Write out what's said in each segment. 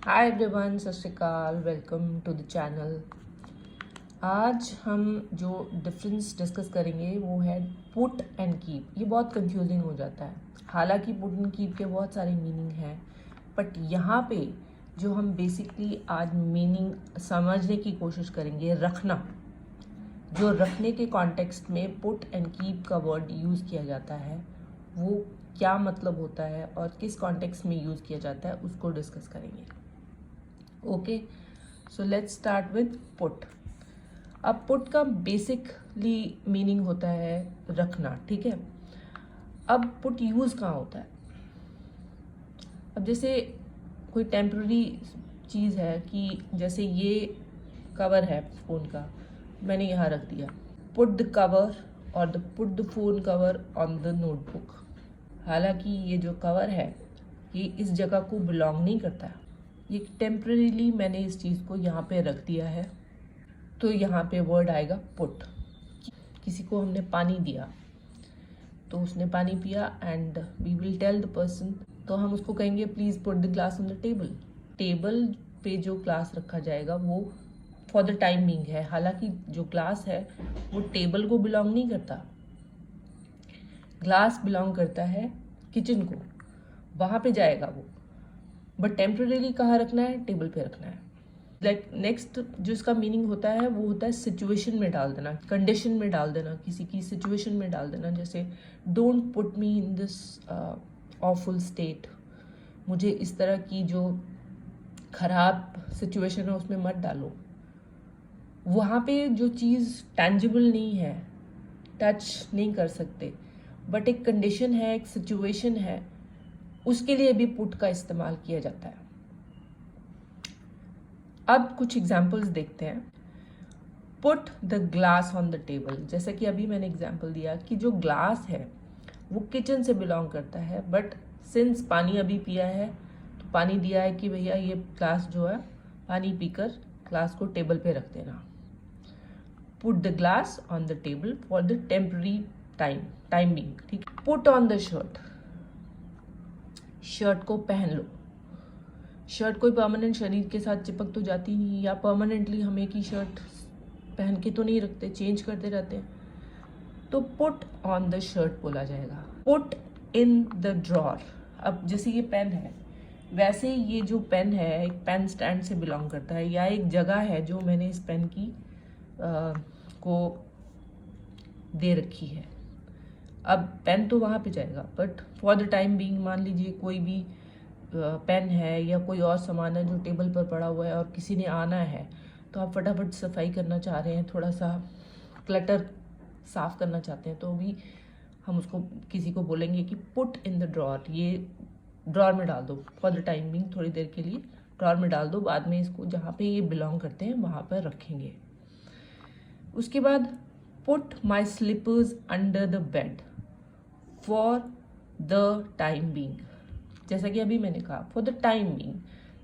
Hi everyone, सत श्री अकाल, welcome to the channel. आज हम जो डिफरेंस डिस्कस करेंगे वो है पुट एंड कीप। ये बहुत कंफ्यूजिंग हो जाता है। हालांकि पुट एंड कीप के बहुत सारे मीनिंग हैं, बट यहाँ पे जो हम बेसिकली आज मीनिंग समझने की कोशिश करेंगे, रखना, जो रखने के कॉन्टेक्स्ट में पुट एंड कीप का वर्ड यूज़ किया जाता है, वो क्या मतलब होता है और किस कॉन्टेक्स्ट में यूज़ किया जाता है, उसको डिस्कस करेंगे। Okay, so let's start with put. अब पुट का बेसिकली मीनिंग होता है रखना, ठीक है। अब पुट यूज़ कहाँ होता है? अब जैसे कोई टेम्प्ररी चीज़ है कि जैसे ये कवर है फ़ोन का, मैंने यहाँ रख दिया। पुट द कवर और put the phone cover on the notebook. हालांकि ये जो कवर है ये इस जगह को बिलोंग नहीं करता है, ये टेम्परेरीली मैंने इस चीज़ को यहाँ पे रख दिया है, तो यहाँ पे वर्ड आएगा पुट। किसी को हमने पानी दिया तो उसने पानी पिया and we will tell the person, तो हम उसको कहेंगे please put the glass on the table. Table पे जो ग्लास रखा जाएगा वो फॉर द टाइम बीइंग है। हालांकि जो ग्लास है वो टेबल को बिलोंग नहीं करता, ग्लास बिलोंग करता है किचन को, वहाँ पे जाएगा वो, बट टेम्परेरीली कहाँ रखना है? टेबल पे रखना है। लाइक नेक्स्ट जो इसका मीनिंग होता है वो होता है सिचुएशन में डाल देना, कंडीशन में डाल देना, किसी की सिचुएशन में डाल देना। जैसे don't put me in this awful state, मुझे इस तरह की जो खराब सिचुएशन है उसमें मत डालो। वहाँ पे जो चीज़ टैंजिबल नहीं है, टच नहीं कर सकते, बट एक कंडीशन है, एक सिचुएशन है, उसके लिए भी पुट का इस्तेमाल किया जाता है। अब कुछ एग्जाम्पल्स देखते हैं। Put the glass on the table, जैसा कि अभी मैंने एग्जाम्पल दिया कि जो ग्लास है वो किचन से बिलोंग करता है, बट सिंस पानी अभी पिया है तो पानी दिया है कि भैया ये ग्लास जो है पानी पीकर ग्लास को टेबल पे रख देना। Put the glass on the table for the temporary time being, ठीक है। Put on the shirt, shirt को पहन लो। शर्ट कोई परमानेंट शरीर के साथ चिपक तो जाती नहीं, या परमानेंटली हम एक ही शर्ट पहन के तो नहीं रखते, चेंज करते रहते हैं, तो पुट ऑन द शर्ट बोला जाएगा। पुट इन द ड्रॉर, अब जैसे ये पेन है वैसे ये जो पेन है एक पेन स्टैंड से बिलोंग करता है, या एक जगह है जो मैंने इस पेन की को दे रखी है। अब पेन तो वहाँ पे जाएगा, but for the time being मान लीजिए कोई भी पेन है या कोई और सामान है जो टेबल पर पड़ा हुआ है और किसी ने आना है, तो आप फटाफट सफाई करना चाह रहे हैं, थोड़ा सा क्लटर साफ करना चाहते हैं, तो भी हम उसको किसी को बोलेंगे कि पुट इन द ड्रॉर, ये ड्रॉर में डाल दो, फॉर द टाइम बीइंग थोड़ी देर के लिए ड्रॉर में डाल दो, बाद में इसको जहाँ पे ये बिलोंग करते हैं वहाँ पर रखेंगे। उसके बाद put my slippers under the bed for the time being, जैसा कि अभी मैंने कहा for the time being.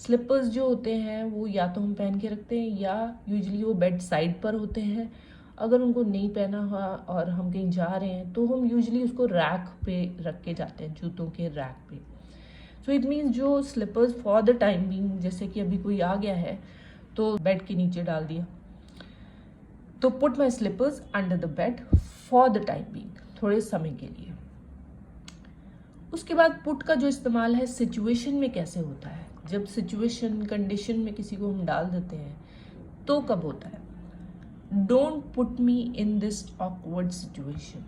Slippers जो होते हैं वो या तो हम पहन के रखते हैं या यूजुअली वो बेड साइड पर होते हैं। अगर उनको नहीं पहना हुआ और हम कहीं जा रहे हैं तो हम यूजुअली उसको रैक पे रख के जाते हैं, जूतों के रैक पे। सो इट मीन्स जो slippers for the time being, जैसे कि अभी कोई आ गया है तो बेड के नीचे डाल दिया, तो put my slippers under the bed for the time being, थोड़े समय के लिए। उसके बाद पुट का जो इस्तेमाल है सिचुएशन में कैसे होता है, जब सिचुएशन कंडीशन में किसी को हम डाल देते हैं तो कब होता है? Don't put me in this awkward situation.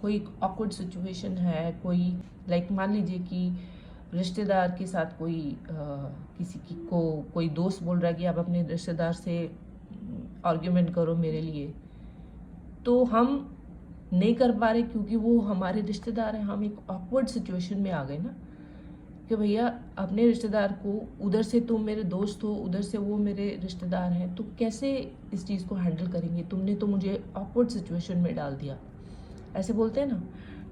कोई ऑकवर्ड सिचुएशन है, कोई लाइक मान लीजिए कि रिश्तेदार के साथ कोई किसी की को कोई दोस्त बोल रहा है कि आप अपने रिश्तेदार से आर्ग्यूमेंट करो मेरे लिए, तो हम नहीं कर पा रहे क्योंकि वो हमारे रिश्तेदार हैं। हम एक ऑकवर्ड सिचुएशन में आ गए ना कि भैया अपने रिश्तेदार को, उधर से तुम मेरे दोस्त हो, उधर से वो मेरे रिश्तेदार हैं, तो कैसे इस चीज़ को हैंडल करेंगे? तुमने तो मुझे ऑकवर्ड सिचुएशन में डाल दिया, ऐसे बोलते हैं ना।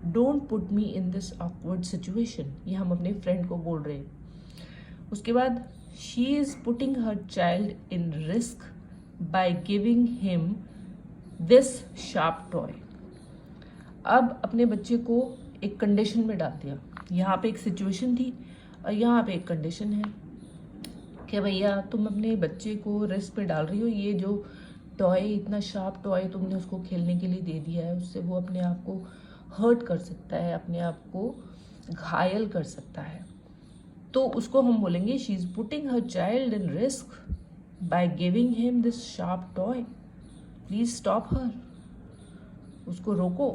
Don't put me in this awkward situation, ये हम अपने फ्रेंड को बोल रहे हैं। उसके बाद she is putting her child in risk by giving him this sharp toy. अब अपने बच्चे को एक कंडीशन में डाल दिया, यहाँ पे एक सिचुएशन थी और यहाँ पे एक कंडीशन है। कि भैया तुम अपने बच्चे को रिस्क पे डाल रही हो, ये जो टॉय, इतना शार्प टॉय तुमने उसको खेलने के लिए दे दिया है, उससे वो अपने आप को हर्ट कर सकता है, अपने आप को घायल कर सकता है। तो उसको हम बोलेंगे she is putting her child in risk by giving him this sharp toy, please stop हर, उसको रोको।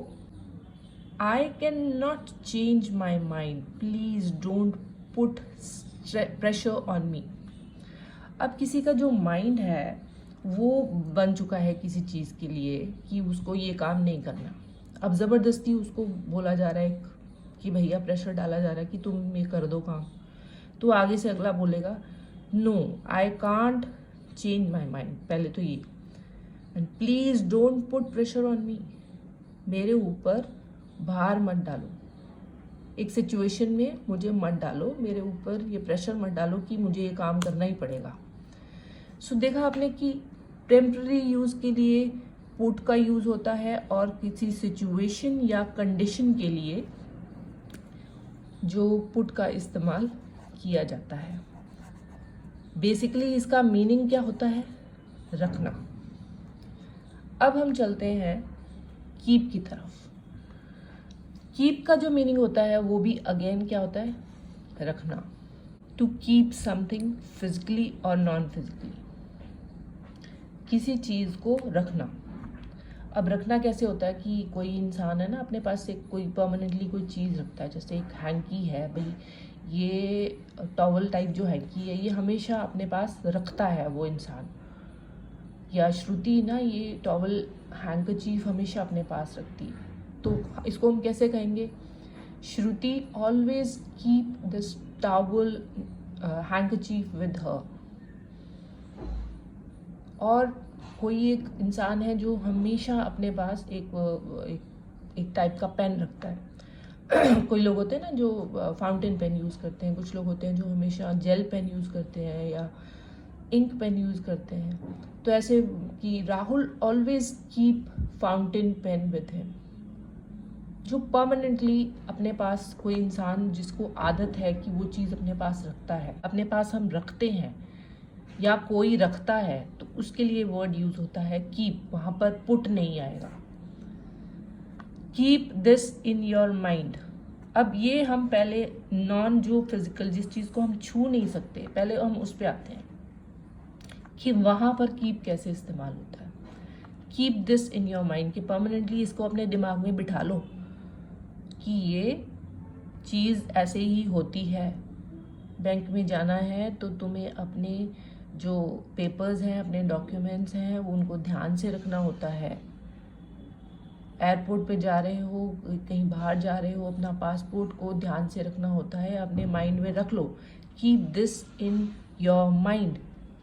I can not change my mind, please don't put pressure on मी। अब किसी का जो माइंड है वो बन चुका है किसी चीज़ के लिए कि उसको ये काम नहीं करना, अब ज़बरदस्ती उसको बोला जा रहा है कि भैया, प्रेशर डाला जा रहा है कि तुम ये कर दो काम, तो आगे से अगला बोलेगा no I can't change my mind, पहले तो ये, and please don't put pressure on me, मेरे ऊपर भार मत डालो, एक सिचुएशन में मुझे मत डालो, मेरे ऊपर ये प्रेशर मत डालो कि मुझे ये काम करना ही पड़ेगा। सो देखा आपने कि टेम्पररी यूज़ के लिए पुट का यूज़ होता है और किसी सिचुएशन या कंडीशन के लिए जो पुट का इस्तेमाल किया जाता है। बेसिकली इसका मीनिंग क्या होता है? रखना। अब हम चलते हैं कीप की तरफ। कीप का जो मीनिंग होता है वो भी अगेन क्या होता है? रखना। टू कीप समथिंग फिजिकली और नॉन फिजिकली, किसी चीज़ को रखना। अब रखना कैसे होता है कि कोई इंसान है ना, अपने पास एक कोई परमानेंटली कोई चीज़ रखता है, जैसे एक हैंकी है, भाई ये टॉवल टाइप जो हैंकी है ये हमेशा अपने पास रखता है वो इंसान, या श्रुति ना ये टॉवल हैंकचीफ हमेशा अपने पास रखती है, तो इसको हम कैसे कहेंगे? Shruti always keep this towel handkerchief with her. और कोई एक इंसान है जो हमेशा अपने पास एक टाइप का पेन रखता है। कोई लोग होते हैं ना जो फाउंटेन पेन यूज़ करते हैं, कुछ लोग होते हैं जो हमेशा जेल पेन यूज़ करते हैं या इंक पेन यूज़ करते हैं। तो ऐसे कि Rahul always keep fountain pen with him. जो परमानेंटली अपने पास कोई इंसान जिसको आदत है कि वो चीज़ अपने पास रखता है, अपने पास हम रखते हैं या कोई रखता है, तो उसके लिए वर्ड यूज होता है कीप, वहां पर पुट नहीं आएगा। Keep this in your mind. अब ये हम पहले नॉन जो फिजिकल, जिस चीज को हम छू नहीं सकते, पहले हम उस पे आते हैं कि वहां पर कीप कैसे इस्तेमाल होता है। Keep this in your mind, कि परमानेंटली इसको अपने दिमाग में बिठा लो कि ये चीज़ ऐसे ही होती है। बैंक में जाना है तो तुम्हें अपने जो पेपर्स हैं, अपने डॉक्यूमेंट्स हैं, वो उनको ध्यान से रखना होता है। एयरपोर्ट पे जा रहे हो, कहीं बाहर जा रहे हो, अपना पासपोर्ट को ध्यान से रखना होता है, अपने माइंड में रख लो। Keep this in your mind,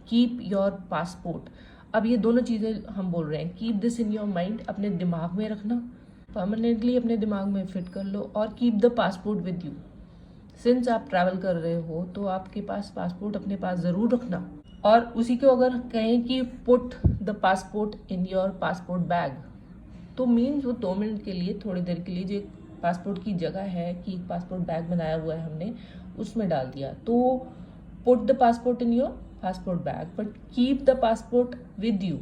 keep your passport. अब ये दोनों चीज़ें हम बोल रहे हैं। Keep this in your mind, अपने दिमाग में रखना, परमानेंटली अपने दिमाग में फिट कर लो। और keep the passport with you, since आप ट्रैवल कर रहे हो तो आपके पास पासपोर्ट अपने पास ज़रूर रखना। और उसी को अगर कहें कि put the passport in your passport bag, तो मीन्स वो 2 मिनट के लिए, थोड़ी देर के लिए जो पासपोर्ट की जगह है कि पासपोर्ट बैग बनाया हुआ है हमने, उसमें डाल दिया। तो put the passport in your passport bag, but keep the passport with you.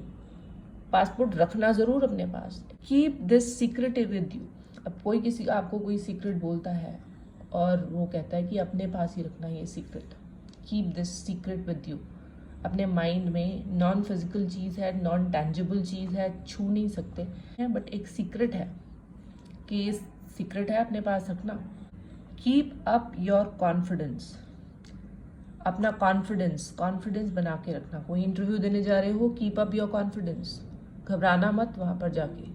Passport रखना ज़रूर अपने पास। Keep this secret with you. अब कोई किसी आपको कोई सीक्रेट बोलता है और वो कहता है कि अपने पास ही रखना ये secret, keep this secret with you. अपने माइंड में नॉन फिजिकल चीज़ है, नॉन टेंजिबल चीज़ है, छू नहीं सकते हैं, बट एक सीक्रेट है कि ये सीक्रेट है, अपने पास रखना। कीप अप योर कॉन्फिडेंस, अपना कॉन्फिडेंस बना के रखना। कोई इंटरव्यू देने जा रहे हो, कीप अप योर कॉन्फिडेंस, घबराना मत वहाँ पर जाके।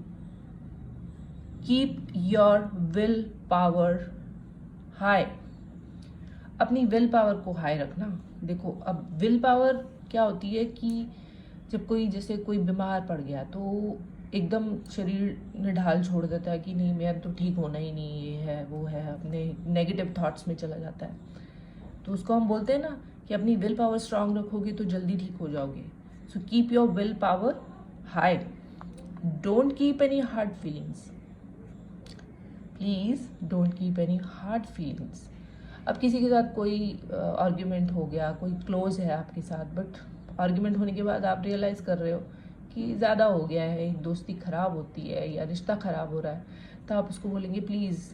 Keep your will power high, अपनी विल पावर को हाई रखना। देखो अब विल पावर क्या होती है कि जब कोई, जैसे कोई बीमार पड़ गया तो एकदम शरीर निढाल छोड़ देता है कि नहीं मैं तो ठीक होना ही नहीं, ये है वो है, अपने नेगेटिव थॉट्स में चला जाता है। तो उसको हम बोलते हैं ना कि अपनी विल पावर स्ट्रांग रखोगे तो जल्दी ठीक हो जाओगे। So keep your will power high, don't keep any hard feelings, please don't keep any hard feelings. अब किसी के साथ कोई आर्ग्यूमेंट हो गया, कोई क्लोज है आपके साथ, बट आर्ग्यूमेंट होने के बाद आप रियलाइज़ कर रहे हो कि ज़्यादा हो गया है, एक दोस्ती ख़राब होती है या रिश्ता ख़राब हो रहा है, तो आप उसको बोलेंगे प्लीज़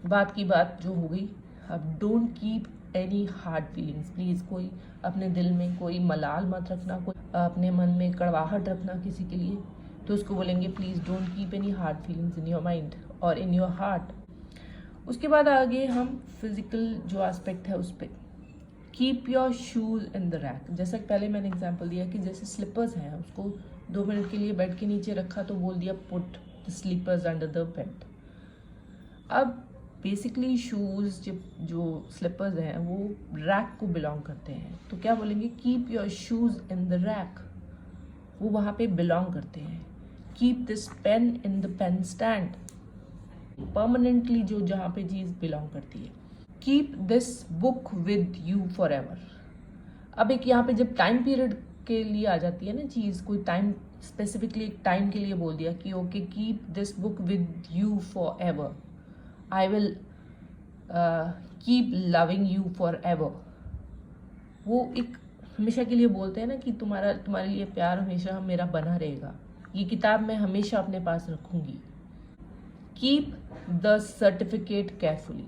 बात की बात जो हो गई, अब don't keep any hard feelings. Please कोई अपने दिल में कोई मलाल मत रखना, कोई अपने मन में कड़वाहट रखना किसी के लिए, तो उसको बोलेंगे please don't keep any hard feelings in your mind और इन योर हार्ट। उसके बाद आगे हम फिज़िकल जो एस्पेक्ट है उस पर, keep your shoes in the rack. जैसा कि पहले मैंने एग्जांपल दिया कि जैसे स्लीपर्स हैं, उसको 2 मिनट के लिए बेड के नीचे रखा तो बोल दिया put the slippers under the bed. अब बेसिकली शूज़ जो स्लीपर्स हैं वो रैक को बिलोंग करते हैं, तो क्या बोलेंगे, keep your shoes in the rack, वो वहाँ पे बिलोंग करते हैं। Keep this pen in the pen stand, permanently जो जहाँ पे चीज़ बिलोंग करती है। Keep this book with you forever. अब एक यहाँ पे जब टाइम पीरियड के लिए आ जाती है ना चीज़, कोई टाइम स्पेसिफिकली एक टाइम के लिए बोल दिया कि okay keep this book with you for ever, I will keep loving you for ever. वो एक हमेशा के लिए बोलते हैं ना कि तुम्हारे लिए प्यार हमेशा मेरा बना रहेगा, ये किताब मैं हमेशा अपने पास रखूँगी। कीप द सर्टिफिकेट केयरफुली,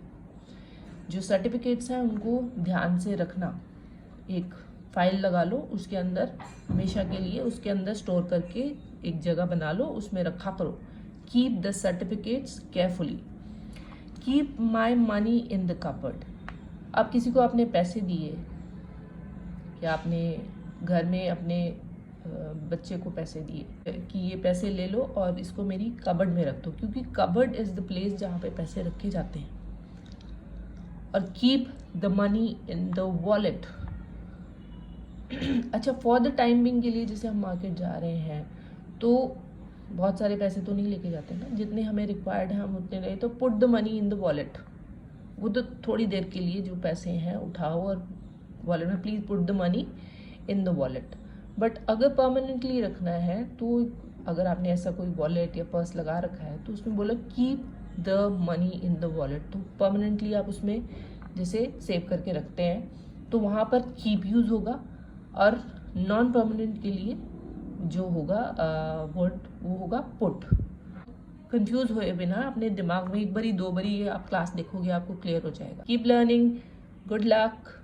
जो सर्टिफिकेट्स हैं उनको ध्यान से रखना, एक फाइल लगा लो उसके अंदर हमेशा के लिए, उसके अंदर स्टोर करके एक जगह बना लो, उसमें रखा करो। Keep the certificates carefully. Keep my money in the cupboard. अब किसी को आपने पैसे दिए या आपने घर में अपने बच्चे को पैसे दिए कि ये पैसे ले लो और इसको मेरी कबर्ड में रख दो, क्योंकि कबर्ड इज़ द प्लेस जहाँ पे पैसे रखे जाते हैं। और keep the money in the wallet. अच्छा, फॉर द टाइम बिंग के लिए जैसे हम मार्केट जा रहे हैं तो बहुत सारे पैसे तो नहीं लेके जाते ना, जितने हमें रिक्वायर्ड है हम उतने रहे, तो put the money in the wallet. वो तो थोड़ी देर के लिए जो पैसे हैं उठाओ और वॉलेट में, please put the money in the wallet. But अगर परमानेंटली रखना है तो अगर आपने ऐसा कोई वॉलेट या पर्स लगा रखा है तो उसमें बोला keep the money in the wallet, तो परमानेंटली आप उसमें जैसे सेव करके रखते हैं तो वहाँ पर कीप यूज़ होगा, और नॉन परमानेंट के लिए जो होगा वर्ड वो होगा पुट। कंफ्यूज हुए बिना अपने दिमाग में एक बारी 2 बारी आप क्लास देखोगे आपको क्लियर हो जाएगा। Keep learning, good luck.